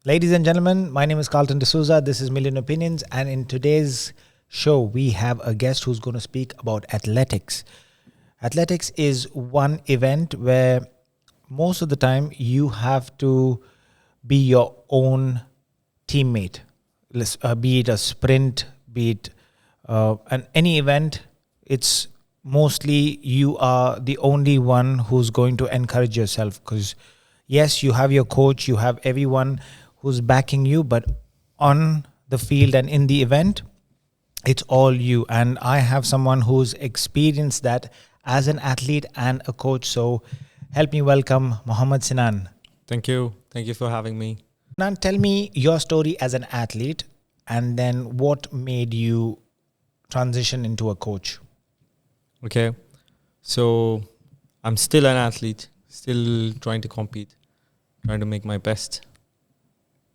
Ladies and gentlemen, my name is Carlton D'Souza. This is Million Opinions, and in today's show, we have a guest who's going to speak about athletics. Athletics is one event where most of the time you have to be your own teammate, be it a sprint, be it any event. It's mostly you are the only one who's going to encourage yourself because, yes, you have your coach, you have everyone who's backing you, but on the field and in the event, it's all you. And I have someone who's experienced that as an athlete and a coach. So help me welcome Mohammed Sinan. Thank you. Thank you for having me. Sinan, tell me your story as an athlete and then what made you transition into a coach. Okay. So I'm still an athlete, still trying to compete, trying to make my best,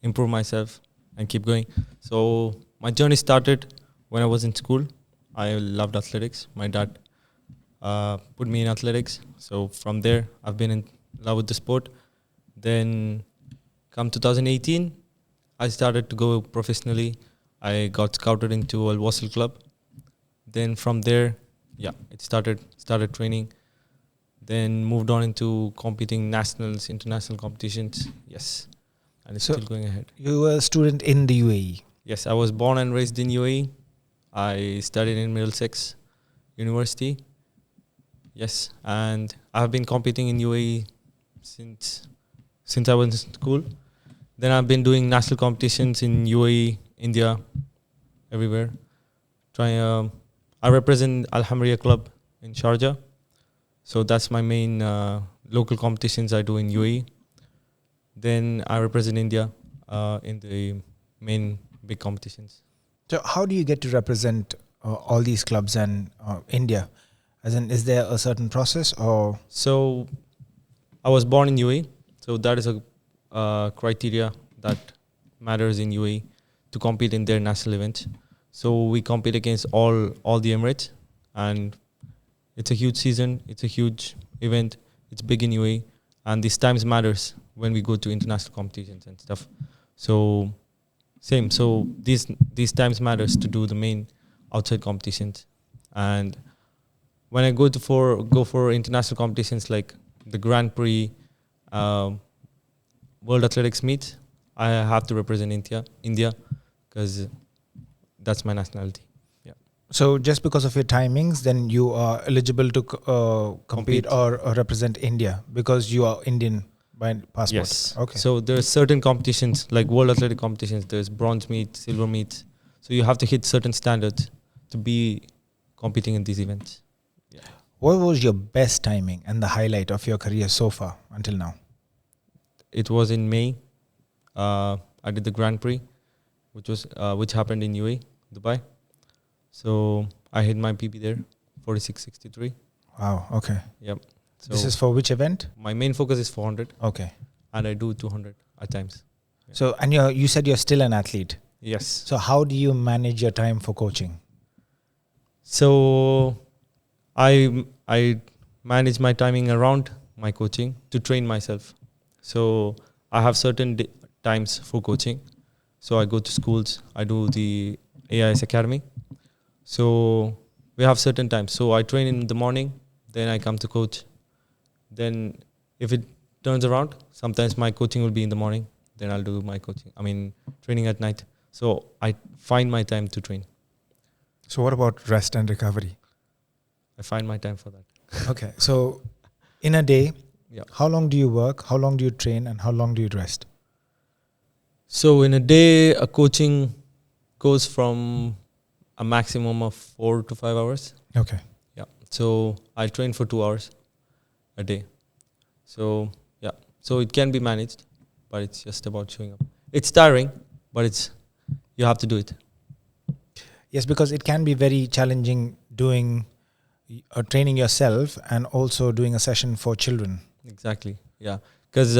improve myself, and keep going. So my journey started when I was in school. I loved athletics. My dad put me in athletics. So from there, I've been in love with the sport. Then come 2018, I started to go professionally. I got scouted into Al Wasl Club. Then from there, it started training. Then moved on into competing nationals, international competitions. Yes, and it's still going ahead. You were a student in the UAE. Yes, I was born and raised in UAE. I studied in Middlesex University. Yes, and I have been competing in UAE since I was in school. Then I've been doing national competitions in UAE, India, everywhere. I represent Al Hamriya Club in Sharjah. So that's my main local competitions I do in UAE. Then I represent India in the main big competitions. So how do you get to represent all these clubs and India? As in, is there a certain process or? So I was born in UAE. So that is a criteria that matters in UAE to compete in their national events. So we compete against all the Emirates, and it's a huge season. It's a huge event. It's big in UAE, and these times matters when we go to international competitions and stuff. So same. So these times matters to do the main outside competitions. And when I go for international competitions like the Grand Prix, World Athletics meet, I have to represent India, because that's my nationality. Yeah. So just because of your timings, then you are eligible to compete or represent India because you are Indian by passport. Yes. Okay. So there are certain competitions like World Athletic competitions. There's bronze meet, silver meet. So you have to hit certain standards to be competing in these events. Yeah. What was your best timing and the highlight of your career so far until now? It was in May. I did the Grand Prix, which happened in UAE, Dubai. So I hit my PB there, 46.63. Wow. Okay. Yep. So This is for which event? my main focus is 400, Okay. and I do 200 at times. Yeah. So, and you said you're still an athlete. Yes. So how do you manage your time for coaching? So I manage my timing around my coaching to train myself. So I have certain times for coaching. So I go to schools. I do the AIS Academy. So we have certain times. So I train in the morning. Then I come to coach. Then if it turns around, sometimes my coaching will be in the morning. Then I'll do my training at night. So I find my time to train. So what about rest and recovery? I find my time for that. Okay. So in a day, Yeah. how long do you work? How long do you train? And how long do you rest? So in a day, a coaching goes from a maximum of 4 to 5 hours. Okay. Yeah. So I train for 2 hours a day. So yeah. So it can be managed, but it's just about showing up. It's tiring, but you have to do it. Yes, because it can be very challenging doing training yourself and also doing a session for children. Exactly. Yeah. Because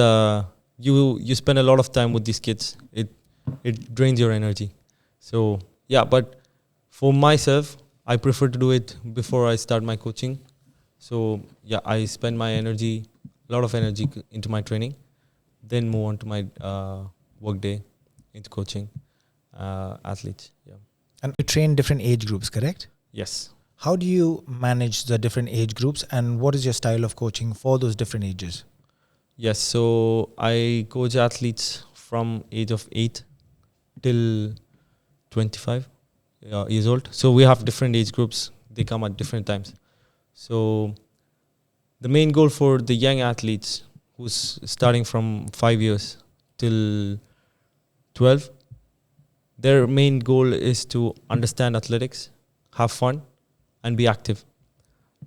you spend a lot of time with these kids. It drains your energy. So yeah, but for myself, I prefer to do it before I start my coaching. So yeah, I spend my energy, a lot of energy into my training, then move on to my work day into coaching athletes. Yeah. And you train different age groups, correct? Yes. How do you manage the different age groups, and what is your style of coaching for those different ages? Yes. So I coach athletes from age of 8 till 25 years old. So we have different age groups. They come at different times. So the main goal for the young athletes who's starting from 5 years till 12, their main goal is to understand athletics, have fun, and be active.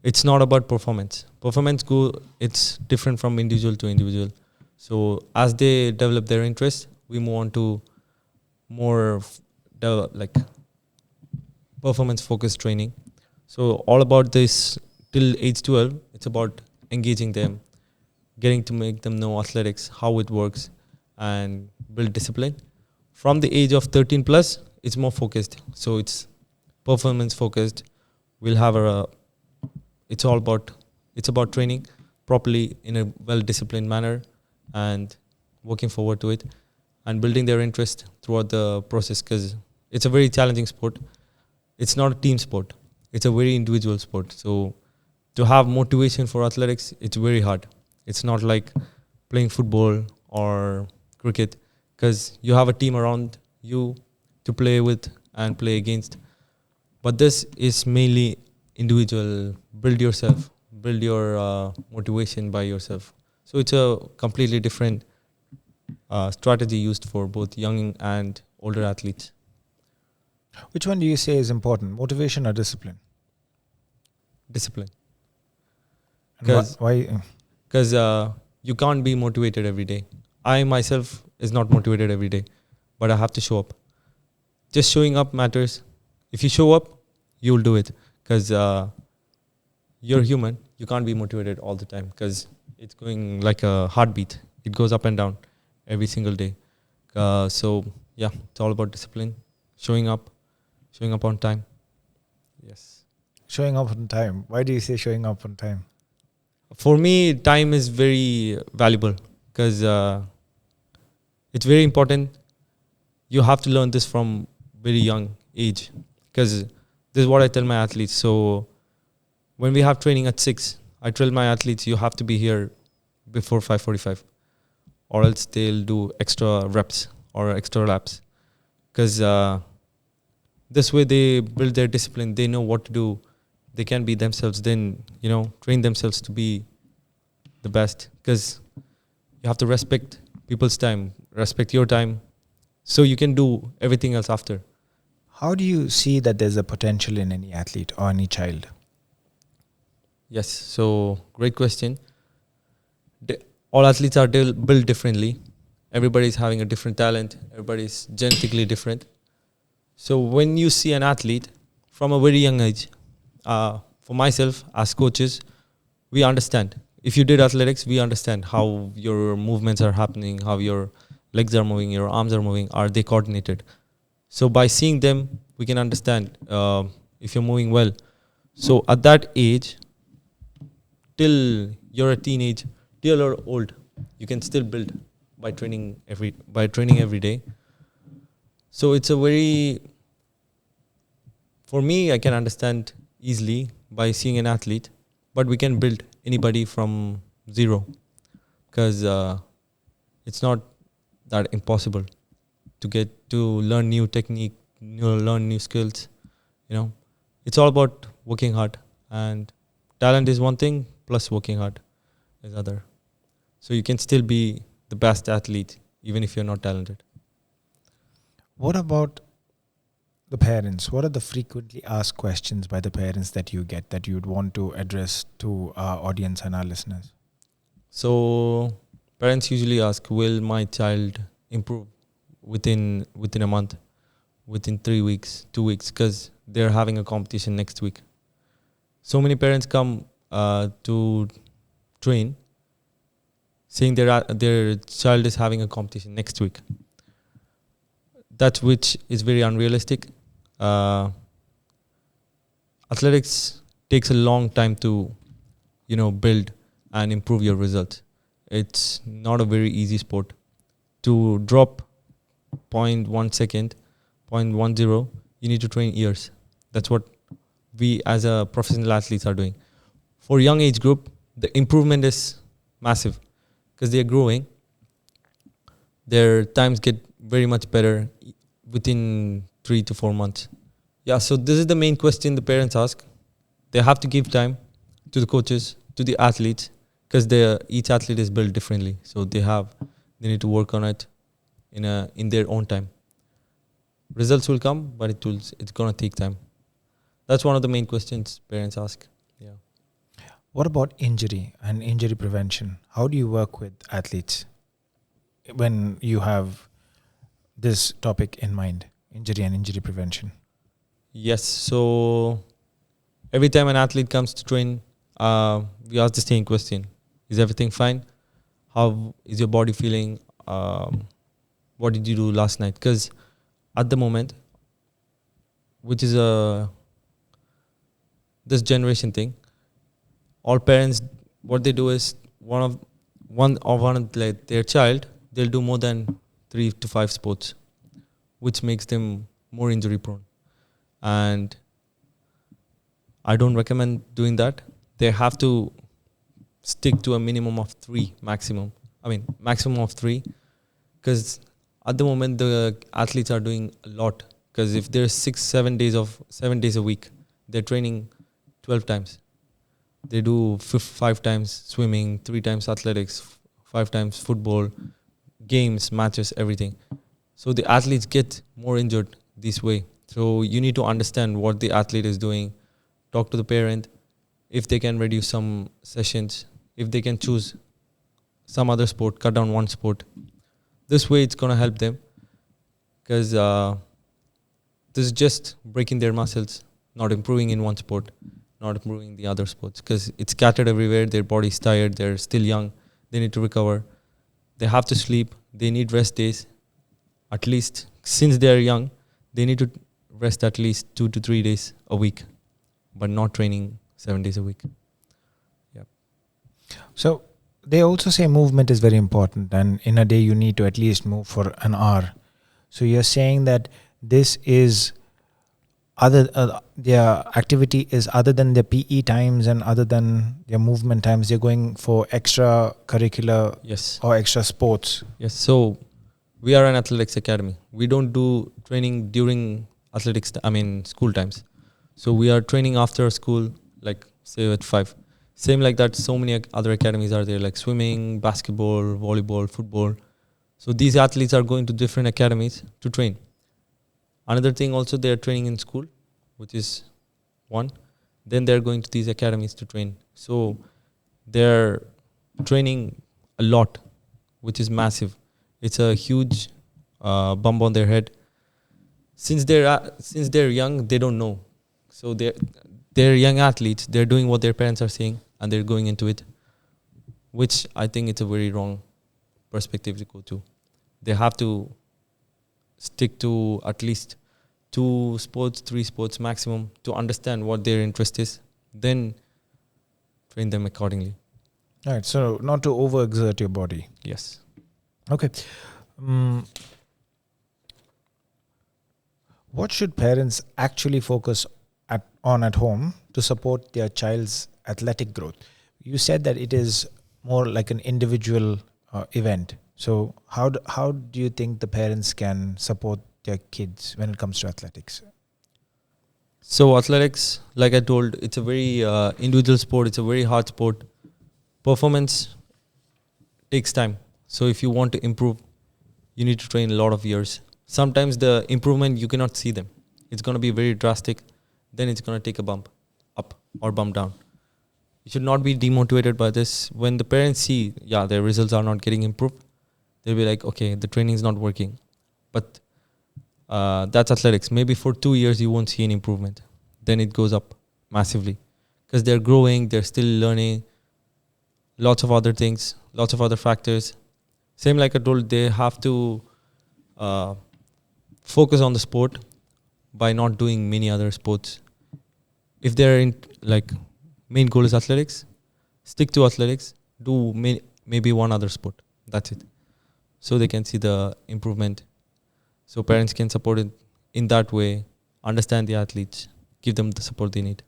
It's not about performance. It's different from individual to individual. So as they develop their interest, we move on to more like performance focused training. So all about this till age 12, it's about engaging them, getting to make them know athletics, how it works, and build discipline. From the age of 13 plus, it's more focused. So it's performance focused. We'll have it's about training properly in a well disciplined manner and working forward to it and building their interest throughout the process, because it's a very challenging sport. It's not a team sport. It's a very individual sport. So to have motivation for athletics, it's very hard. It's not like playing football or cricket, because you have a team around you to play with and play against. But this is mainly individual. Build yourself, build your motivation by yourself. So it's a completely different strategy used for both young and older athletes. Which one do you say is important, motivation or discipline? Discipline. And Because why? you can't be motivated every day. I myself is not motivated every day, but I have to show up. Just showing up matters. If you show up, you'll do it, because you're human. You can't be motivated all the time, because it's going like a heartbeat. It goes up and down every single day. So yeah, it's all about discipline, showing up on time. Yes. Showing up on time. Why do you say showing up on time? For me, time is very valuable, because it's very important. You have to learn this from very young age, because this is what I tell my athletes. So when we have training at 6, I tell my athletes, you have to be here before 5:45, or else they'll do extra reps or extra laps, because this way they build their discipline. They know what to do. They can be themselves. Then train themselves to be the best, because you have to respect people's time, respect your time, so you can do everything else after. How do you see that there's a potential in any athlete or any child? Yes, so great question. All athletes are built differently. Everybody's having a different talent. Everybody's genetically different. So when you see an athlete from a very young age, for myself as coaches, we understand. If you did athletics, we understand how your movements are happening, how your legs are moving, your arms are moving. Are they coordinated? So by seeing them, we can understand if you're moving well. So at that age, till you're a teenage, till you're old, you can still build by training every day. So it's a very, for me, I can understand easily by seeing an athlete, but we can build anybody from zero, because it's not that impossible to get to learn new technique, learn new skills. It's all about working hard, and talent is one thing, plus working hard is other. So you can still be the best athlete even if you're not talented. What about the parents? What are the frequently asked questions by the parents that you get that you'd want to address to our audience and our listeners? So parents usually ask, will my child improve within a month, within 3 weeks, 2 weeks, because they're having a competition next week. So many parents come to train saying their child is having a competition next week. That which is very unrealistic. Athletics takes a long time to build and improve your results. It's not a very easy sport. To drop 0.1 second, 0.10, you need to train years. That's what we as a professional athletes are doing. For young age group, the improvement is massive because they are growing. Their times get very much better within 3 to 4 months. Yeah, so this is the main question the parents ask. They have to give time to the coaches, to the athletes, because each athlete is built differently. So they need to work on it in their own time. Results will come, but it's gonna take time. That's one of the main questions parents ask. Yeah. What about injury and injury prevention? How do you work with athletes when you have this topic in mind, injury and injury prevention? Yes. So every time an athlete comes to train, we ask the same question: is everything fine? How is your body feeling? What did you do last night? Because at the moment, which is this generation thing, all parents, what they do is one of their child, they'll do more than 3 to 5 sports, which makes them more injury prone. And I don't recommend doing that. They have to stick to a minimum of 3 maximum. Maximum of 3, because at the moment the athletes are doing a lot. Because if there's 7 days a week, they're training 12 times. They do 5 times swimming, 3 times athletics, 5 times football, games, matches, everything. So the athletes get more injured this way. So you need to understand what the athlete is doing. Talk to the parent if they can reduce some sessions, if they can choose some other sport, cut down one sport. This way it's going to help them, because this is just breaking their muscles, not improving in one sport, not improving the other sports, because it's scattered everywhere. Their body's tired. They're still young. They need to recover. They have to sleep. They need rest days. At least, since they're young, they need to rest at least 2 to 3 days a week, but not training 7 days a week. Yeah. So they also say movement is very important, and in a day you need to at least move for an hour. So you're saying that this is their activity is other than their PE times and other than their movement times, they're going for extra curricular or extra sports. Yes. So we are an athletics academy. We don't do training during school times. So we are training after school, like say at 5. Same like that, so many other academies are there, like swimming, basketball, volleyball, football. So these athletes are going to different academies to train. Another thing also, they are training in school, which is one. Then they're going to these academies to train. So they're training a lot, which is massive. It's a huge bump on their head. Since they're young, they don't know. So they're young athletes. They're doing what their parents are saying, and they're going into it, which I think it's a very wrong perspective to go to. They have to stick to at least 2 sports, 3 sports maximum to understand what their interest is. Then train them accordingly. Right. So not to overexert your body. Yes. Okay. What should parents actually focus on at home to support their child's athletic growth? You said that it is more like an individual event. So how do you think the parents can support their kids when it comes to athletics? So athletics, like I told, it's a very individual sport. It's a very hard sport. Performance takes time. So if you want to improve, you need to train a lot of years. Sometimes the improvement, you cannot see them. It's going to be very drastic. Then it's going to take a bump up or bump down. You should not be demotivated by this. When the parents see, their results are not getting improved, they'll be like, okay, the training is not working. But that's athletics. Maybe for 2 years, you won't see an improvement. Then it goes up massively because they're growing, they're still learning lots of other things, lots of other factors. Same like I told, they have to focus on the sport by not doing many other sports. If they're in, like, main goal is athletics, stick to athletics, do maybe one other sport. That's it. So they can see the improvement So parents can support it in that way, understand the athletes, give them the support they need.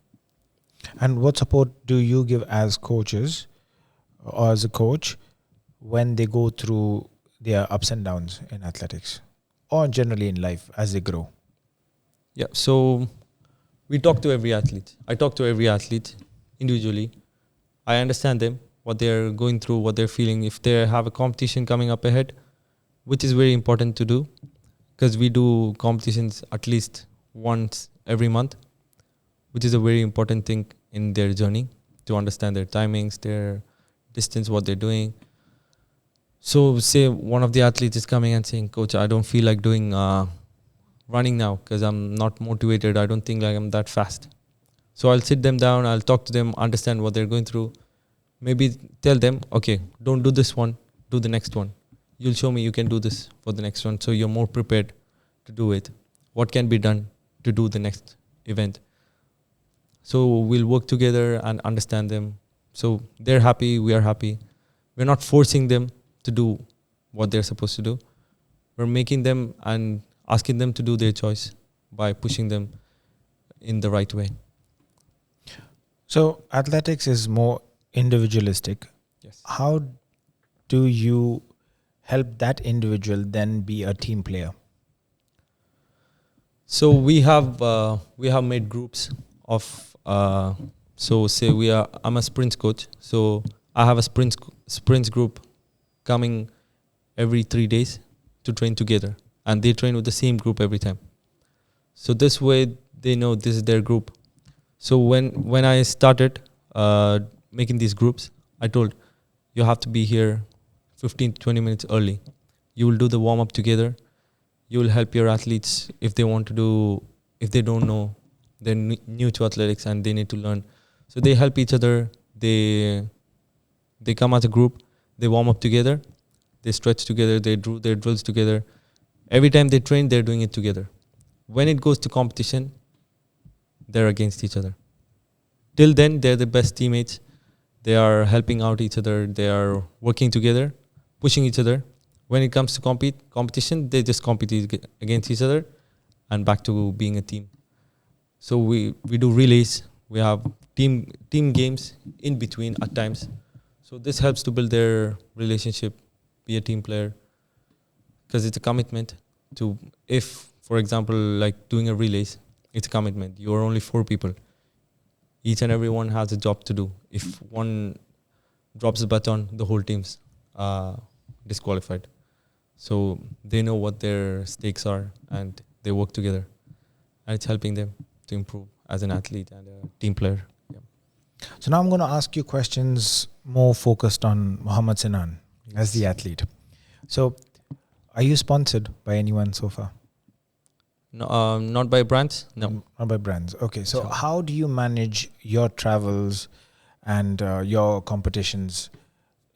And what support do you give as coaches or as a coach when they go through their ups and downs in athletics or generally in life as they grow? Yeah, so we talk to every athlete. I talk to every athlete individually. I understand them, what they're going through, what they're feeling. If they have a competition coming up ahead, which is very important to do, because we do competitions at least once every month, which is a very important thing in their journey to understand their timings, their distance, what they're doing. So say one of the athletes is coming and saying, Coach, I don't feel like doing running now because I'm not motivated. I don't think like I'm that fast. So I'll sit them down, I'll talk to them, understand what they're going through. Maybe tell them, okay, don't do this one, do the next one. You'll show me you can do this for the next one. So you're more prepared to do it. What can be done to do the next event? So we'll work together and understand them. So they're happy, we are happy. We're not forcing them to do what they're supposed to do. We're making them and asking them to do their choice by pushing them in the right way. So athletics is more individualistic. Yes. How do you help that individual then be a team player? So we have made groups of so say I'm a sprints coach, so I have a sprints group coming every 3 days to train together, and they train with the same group every time. So this way they know this is their group. So when I started making these groups, I told you have to be here 15 to 20 minutes early. You will do the warm up together. You will help your athletes if they want to do, if they don't know, they're new to athletics and they need to learn. So they help each other. They come as a group. They warm up together. They stretch together. They do their drills together. Every time they train, they're doing it together. When it goes to competition, they're against each other. Till then, they're the best teammates. They are helping out each other. They are working together, pushing each other. When it comes to competition, they just compete against each other and back to being a team. So we do relays. We have team games in between at times. So this helps to build their relationship, be a team player, because it's a commitment to, if, for example, like doing a relays, it's a commitment. You are only 4 people. Each and everyone has a job to do. If one drops the baton, the whole team's disqualified. So they know what their stakes are and they work together. And it's helping them to improve as an athlete and a team player. Yeah. So now I'm going to ask you questions more focused on Mohammed Sinan as the athlete. So are you sponsored by anyone so far? No, not by brands. No. Not by brands. Okay. So Sure. how do you manage your travels and your competitions?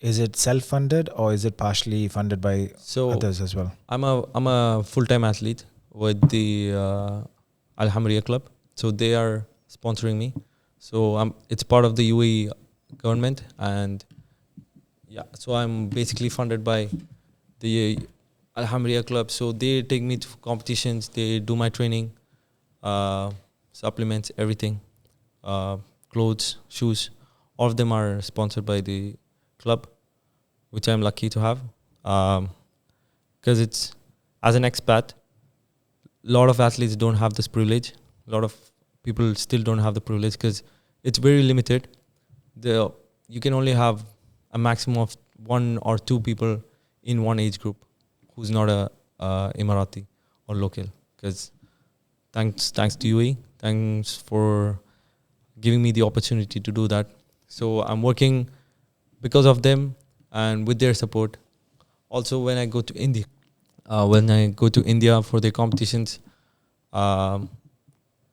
Is it self-funded or is it partially funded by others as well? I'm a full-time athlete with the Al Hamriya Club. So they are sponsoring me. So it's part of the UAE government, and yeah, so I'm basically funded by the Al Hamriya Club. So they take me to competitions, they do my training, supplements, everything, clothes, shoes. All of them are sponsored by the club, which I'm lucky to have. Because it's, as an expat, a lot of athletes don't have this privilege. A lot of people still don't have the privilege because it's very limited. You can only have a maximum of 1 or 2 people in one age group who's not a Emirati or local. Because thanks to UAE, thanks for giving me the opportunity to do that. So I'm working because of them and with their support. Also, when I go to India, for their competitions,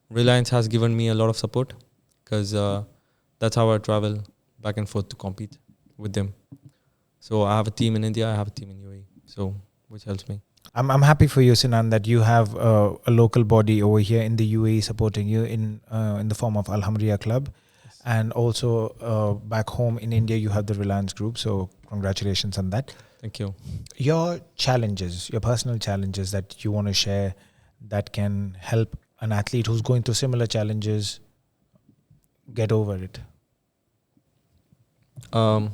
Reliance has given me a lot of support because that's how I travel back and forth to compete with them. So I have a team in India, I have a team in UAE, so which helps me. I'm happy for you, Sinan, that you have a local body over here in the UAE supporting you in the form of Al Hamriya Club. And also back home in India, you have the Reliance Group. So congratulations on that. Thank you. Your challenges, your personal challenges that you want to share that can help an athlete who's going through similar challenges get over it. The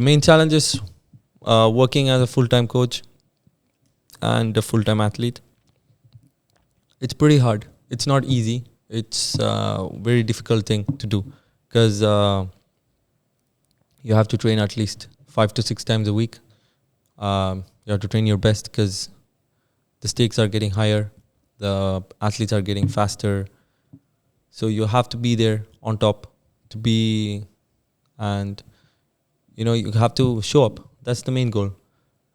main challenge is working as a full-time coach and a full-time athlete. It's pretty hard. It's not easy. It's a very difficult thing to do because you have to train at least 5 to 6 times a week. You have to train your best because the stakes are getting higher. The athletes are getting faster. So you have to be there on top to be, and you have to show up. That's the main goal.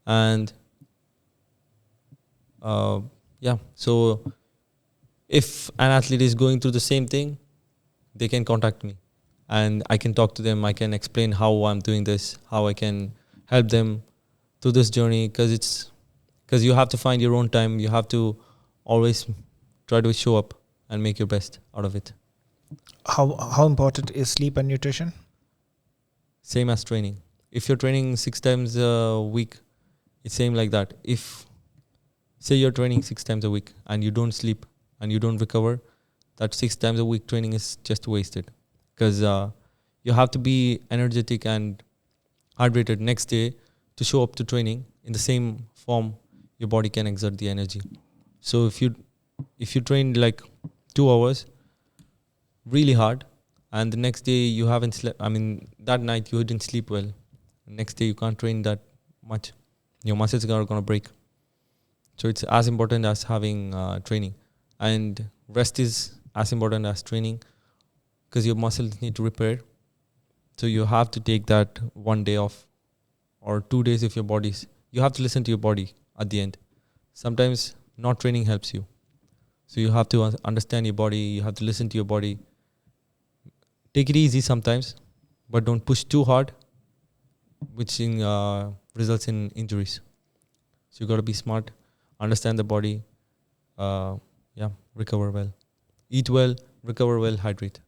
And so if an athlete is going through the same thing, they can contact me and I can talk to them. I can explain how I'm doing this, how I can help them through this journey, because you have to find your own time. You have to always try to show up and make your best out of it. How important is sleep and nutrition? Same as training. If you're training 6 times a week, it's same like that. If say you're training 6 times a week and you don't sleep and you don't recover, that 6 times a week training is just wasted, because you have to be energetic and hydrated next day to show up to training in the same form your body can exert the energy. So if you train like 2 hours really hard and the next day you haven't slept, that night you didn't sleep well, next day you can't train that much, your muscles are going to break. So it's as important as having training, and rest is as important as training, because your muscles need to repair. So you have to take that 1 day off or 2 days if you have to listen to your body at the end. Sometimes not training helps you. So you have to understand your body, you have to listen to your body. Take it easy sometimes, but don't push too hard, which results in injuries. So you got to be smart, understand the body, recover well. Eat well, recover well, hydrate.